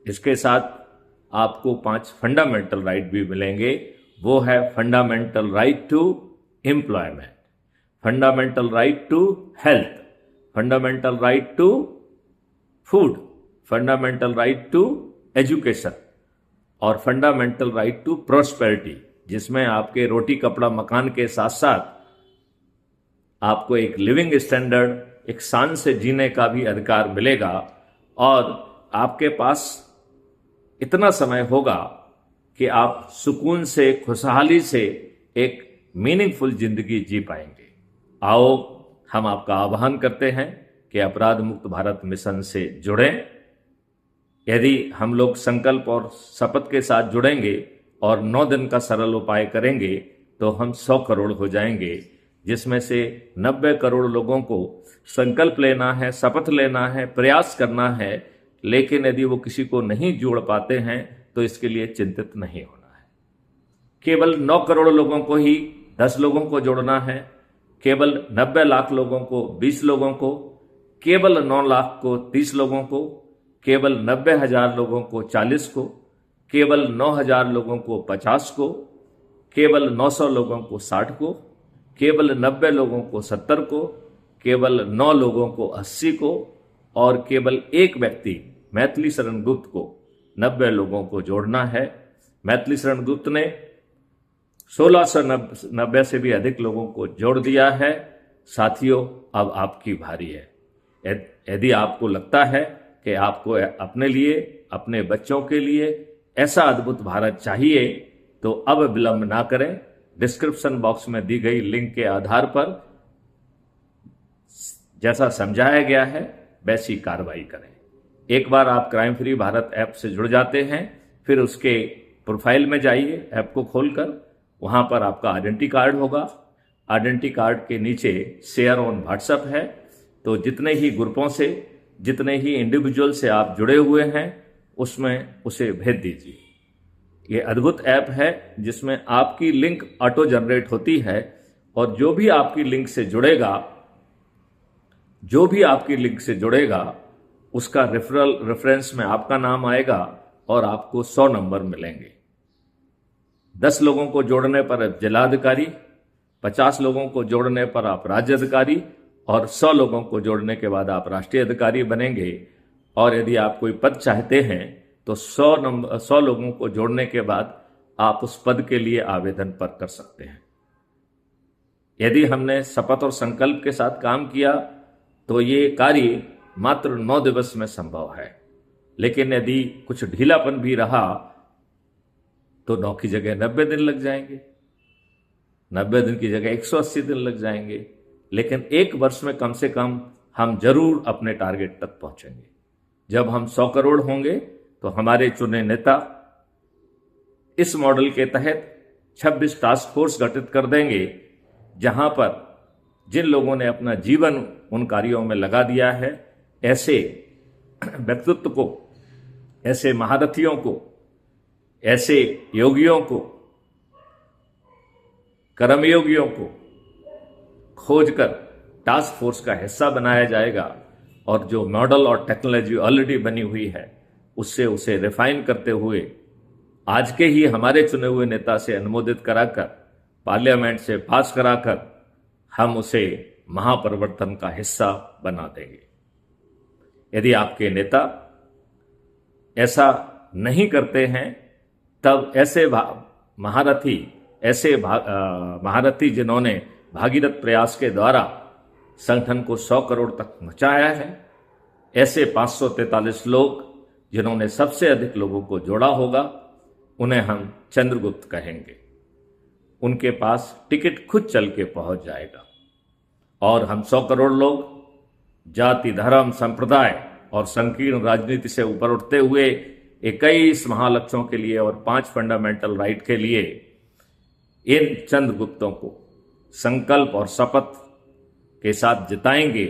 इसके साथ आपको 5 फंडामेंटल राइट भी मिलेंगे। वो है fundamental right to employment, fundamental right to health, fundamental right to food, fundamental right to education और फंडामेंटल राइट टू प्रॉस्पेरिटी, जिसमें आपके रोटी कपड़ा मकान के साथ साथ आपको एक लिविंग स्टैंडर्ड, एक शान से जीने का भी अधिकार मिलेगा और आपके पास इतना समय होगा कि आप सुकून से, खुशहाली से एक मीनिंगफुल जिंदगी जी पाएंगे। आओ हम आपका आह्वान करते हैं कि अपराध मुक्त भारत मिशन से जुड़ें। यदि हम लोग संकल्प और शपथ के साथ जुड़ेंगे और 9 दिन का सरल उपाय करेंगे तो हम 100 करोड़ हो जाएंगे, जिसमें से 90 करोड़ लोगों को संकल्प लेना है, शपथ लेना है, प्रयास करना है। लेकिन यदि वो किसी को नहीं जोड़ पाते हैं तो इसके लिए चिंतित नहीं होना है। केवल 9 करोड़ लोगों को ही 10 लोगों को जोड़ना है, केवल 90 लाख लोगों को 20 लोगों को, केवल 9 लाख को 30 लोगों को, केवल 90,000 लोगों को 40 को, केवल 9,000 लोगों को 50 को, केवल 900 लोगों को 60 को, केवल 90 लोगों को 70 को, केवल 9 लोगों को 80 को और केवल एक व्यक्ति मैथिली शरण गुप्त को 90 लोगों को जोड़ना है। मैथिली शरण गुप्त ने 1690 से भी अधिक लोगों को जोड़ दिया है। साथियों, अब आपकी बारी है। यदि आपको लगता है कि आपको अपने लिए, अपने बच्चों के लिए ऐसा अद्भुत भारत चाहिए तो अब विलंब ना करें। डिस्क्रिप्शन बॉक्स में दी गई लिंक के आधार पर जैसा समझाया गया है वैसी कार्रवाई करें। एक बार आप क्राइम फ्री भारत ऐप से जुड़ जाते हैं, फिर उसके प्रोफाइल में जाइए, ऐप को खोलकर वहां पर आपका आइडेंटिटी कार्ड होगा। आइडेंटिटी कार्ड के नीचे शेयर ऑन व्हाट्सएप है, तो जितने ही ग्रुपों से, जितने ही इंडिविजुअल से आप जुड़े हुए हैं उसमें उसे भेज दीजिए। ये अद्भुत ऐप है जिसमें आपकी लिंक ऑटो जनरेट होती है और जो भी आपकी लिंक से जुड़ेगा उसका रेफरेंस में आपका नाम आएगा और आपको 100 नंबर मिलेंगे। 10 लोगों को जोड़ने पर आप जिलाधिकारी, 50 लोगों को जोड़ने पर आप राज्य अधिकारी और 100 लोगों को जोड़ने के बाद आप राष्ट्रीय अधिकारी बनेंगे। और यदि आप कोई पद चाहते हैं तो 100 लोगों को जोड़ने के बाद आप उस पद के लिए आवेदन पर कर सकते हैं। यदि हमने शपथ और संकल्प के साथ काम किया तो ये कार्य मात्र 9 दिवस में संभव है। लेकिन यदि कुछ ढीलापन भी रहा तो 9 की जगह 90 दिन लग जाएंगे, 90 दिन की जगह 180 दिन लग जाएंगे। लेकिन 1 वर्ष में कम से कम हम जरूर अपने टारगेट तक पहुंचेंगे। जब हम 100 करोड़ होंगे तो हमारे चुने नेता इस मॉडल के तहत 26 टास्क फोर्स गठित कर देंगे, जहां पर जिन लोगों ने अपना जीवन उन कार्यों में लगा दिया है, ऐसे व्यक्तित्व को, ऐसे महारथियों को, ऐसे योगियों को, कर्मयोगियों को खोजकर टास्क फोर्स का हिस्सा बनाया जाएगा और जो मॉडल और टेक्नोलॉजी ऑलरेडी बनी हुई है उससे उसे रिफाइन करते हुए आज के ही हमारे चुने हुए नेता से अनुमोदित कराकर, पार्लियामेंट से पास कराकर हम उसे महापरिवर्तन का हिस्सा बना देंगे। यदि आपके नेता ऐसा नहीं करते हैं तब ऐसे महारथी जिन्होंने भागीरथ प्रयास के द्वारा संगठन को 100 करोड़ तक पहुंचाया है, ऐसे 543 लोग जिन्होंने सबसे अधिक लोगों को जोड़ा होगा, उन्हें हम चंद्रगुप्त कहेंगे। उनके पास टिकट खुद चल के पहुंच जाएगा और हम 100 करोड़ लोग जाति, धर्म, संप्रदाय और संकीर्ण राजनीति से ऊपर उठते हुए 21 महालक्ष्यों के लिए और 5 फंडामेंटल राइट के लिए इन चंद्रगुप्तों को संकल्प और शपथ के साथ जिताएंगे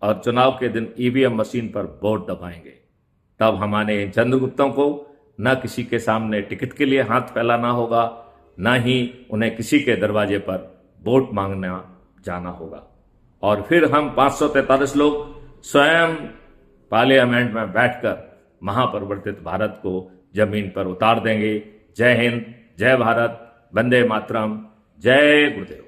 और चुनाव के दिन ईवीएम मशीन पर वोट दबाएंगे। तब हमारे इन चंद्रगुप्तों को न किसी के सामने टिकट के लिए हाथ फैलाना होगा, न ही उन्हें किसी के दरवाजे पर वोट मांगना जाना होगा। और फिर हम 543 लोग स्वयं पार्लियामेंट में बैठकर महापरिवर्तित भारत को जमीन पर उतार देंगे। जय हिंद, जय भारत, वंदे मातरम, जय गुरुदेव।